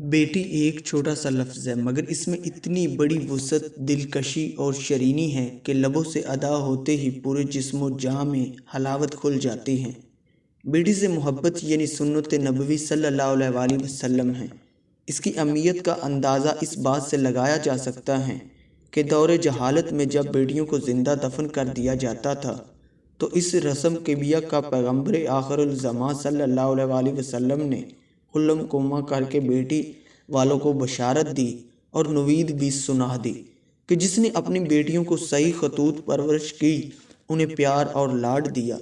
बेटी एक छोटा सा लफ्ज़ है मगर इसमें इतनी बड़ी वुसअत, दिलकशी और शरीनी है कि लबों से अदा होते ही पूरे जिस्मो जाँ में हलावत खुल जाती है। बेटी से मोहब्बत यानी सुन्नत नबवी सल्लल्लाहु अलैहि वसल्लम है। इसकी अहमियत का अंदाज़ा इस बात से लगाया जा सकता है कि दौर जहालत में जब बेटियों को ज़िंदा दफन कर दिया जाता था तो इस रस्म किबिया का पैगम्बर आखिरुल ज़मां सल्लल्लाहु अलैहि वसल्लम ने हुल्लम कोमा करके बेटी वालों को बशारत दी और नवीद भी सुना दी कि जिसने अपनी बेटियों को सही खतूत परवरिश की, उन्हें प्यार और लाड दिया,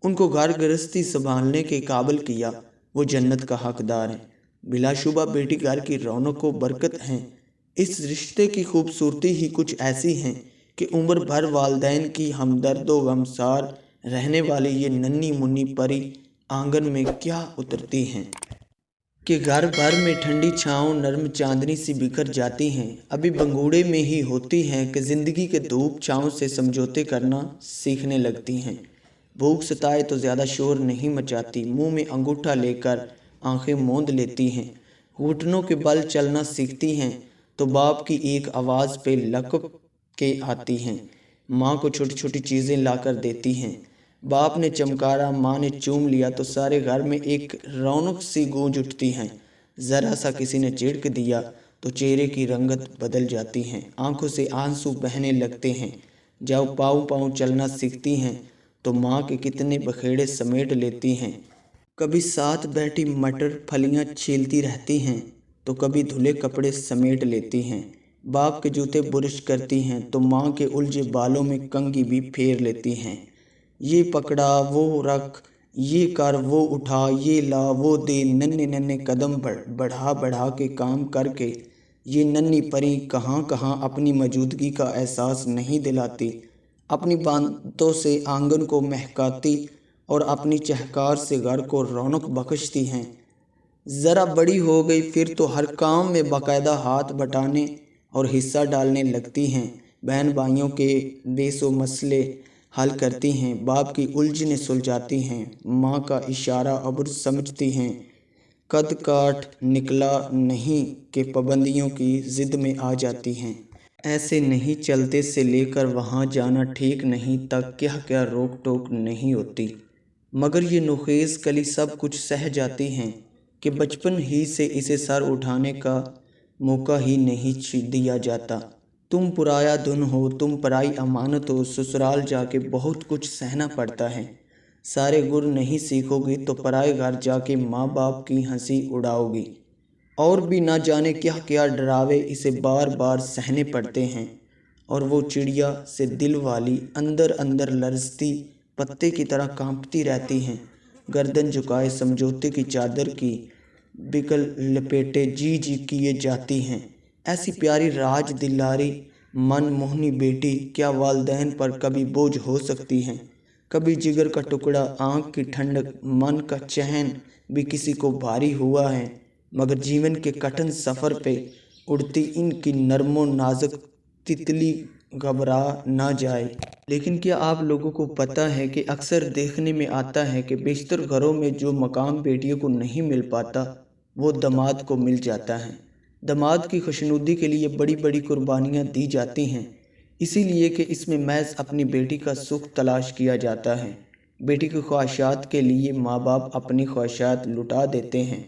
उनको घर गृहस्थी संभालने के काबिल किया, वो जन्नत का हकदार है। बिलाशुबा बेटी घर की रौनक व बरकत हैं। इस रिश्ते की खूबसूरती ही कुछ ऐसी है कि उम्र भर वालदैन की हमदर्द व गमसार रहने वाली ये नन्ही मुन्नी परी आंगन में क्या उतरती हैं कि घर भर में ठंडी छाँव नरम चांदनी सी बिखर जाती हैं। अभी बंगूड़े में ही होती हैं कि ज़िंदगी के धूप छाँव से समझौते करना सीखने लगती हैं। भूख सताए तो ज़्यादा शोर नहीं मचाती, मुंह में अंगूठा लेकर आंखें मूंद लेती हैं। घुटनों के बल चलना सीखती हैं तो बाप की एक आवाज़ पे लपक के आती हैं। माँ को छोटी छोटी चीज़ें लाकर देती हैं। बाप ने चमकारा, माँ ने चूम लिया तो सारे घर में एक रौनक सी गूंज उठती है। ज़रा सा किसी ने चिढ़क दिया तो चेहरे की रंगत बदल जाती है, आंखों से आंसू बहने लगते हैं। जब पाँव पाँव चलना सीखती हैं तो माँ के कितने बखेड़े समेट लेती हैं। कभी साथ बैठी मटर फलियाँ छीलती रहती हैं तो कभी धुले कपड़े समेट लेती हैं। बाप के जूते बुरश करती हैं तो माँ के उलझे बालों में कंघी भी फेर लेती हैं। ये पकड़ा वो रख, ये कर वो उठा, ये ला वो दे, नन्हे नन्हे कदम बढ़ा बढ़ा के काम करके ये नन्ही परी कहाँ कहाँ अपनी मौजूदगी का एहसास नहीं दिलाती। अपनी बातों से आंगन को महकाती और अपनी चहकार से घर को रौनक बख्शती हैं। ज़रा बड़ी हो गई फिर तो हर काम में बाकायदा हाथ बटाने और हिस्सा डालने लगती हैं। बहन भाइयों के बेसो मसले हल करती हैं, बाप की उलझनें सुलझाती हैं, माँ का इशारा अब्र समझती हैं। कद काठ निकला नहीं कि पाबंदियों की ज़िद में आ जाती हैं। ऐसे नहीं चलते से लेकर वहाँ जाना ठीक नहीं तक क्या क्या रोक टोक नहीं होती, मगर ये नुखेज़ कली सब कुछ सह जाती हैं कि बचपन ही से इसे सर उठाने का मौका ही नहीं दिया जाता। तुम पुराया धुन हो, तुम पराई अमानत हो, ससुराल जाके बहुत कुछ सहना पड़ता है। सारे गुर नहीं सीखोगी तो पराए घर जाके माँ बाप की हंसी उड़ाओगी। और भी ना जाने क्या क्या डरावे इसे बार बार सहने पड़ते हैं। और वो चिड़िया से दिल वाली अंदर अंदर लरजती पत्ते की तरह कांपती रहती हैं। गर्दन झुकाए समझौते की चादर की बिकल लपेटे जी जी किए जाती हैं। ऐसी प्यारी राज दिलारी मन मोहनी बेटी क्या वालदैन पर कभी बोझ हो सकती हैं। कभी जिगर का टुकड़ा, आँख की ठंडक, मन का चैन भी किसी को भारी हुआ है, मगर जीवन के कठिन सफ़र पे उड़ती इनकी नरमो नाजुक तितली घबरा ना जाए। लेकिन क्या आप लोगों को पता है कि अक्सर देखने में आता है कि बेशतर घरों में जो मकाम बेटियों को नहीं मिल पाता वो दामाद को मिल जाता है। दामाद की खुशनुदी के लिए बड़ी बड़ी कुर्बानियाँ दी जाती हैं, इसीलिए कि इसमें महज अपनी बेटी का सुख तलाश किया जाता है। बेटी की ख्वाहिशात के लिए माँ बाप अपनी ख्वाहिशात लुटा देते हैं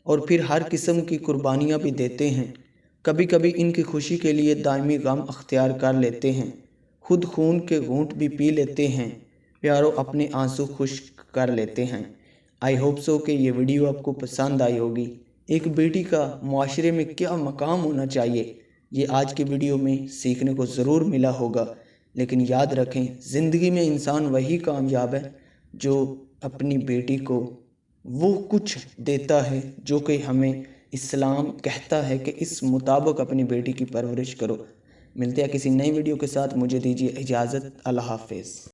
और फिर हर किस्म की कुर्बानियाँ भी देते हैं। कभी कभी इनकी खुशी के लिए दायमी गम अख्तियार कर लेते हैं, खुद खून के घूंट भी पी लेते हैं, प्यारों अपने आंसू खुश्क कर लेते हैं। आई होप सो कि ये वीडियो आपको पसंद आई होगी। एक बेटी का मुआशरे में क्या मकाम होना चाहिए ये आज की वीडियो में सीखने को ज़रूर मिला होगा। लेकिन याद रखें, ज़िंदगी में इंसान वही कामयाब है जो अपनी बेटी को वो कुछ देता है जो कि हमें इस्लाम कहता है कि इस मुताबिक अपनी बेटी की परवरिश करो। मिलते हैं किसी नई वीडियो के साथ, मुझे दीजिए इजाज़त। अल्लाह हाफ़िज़।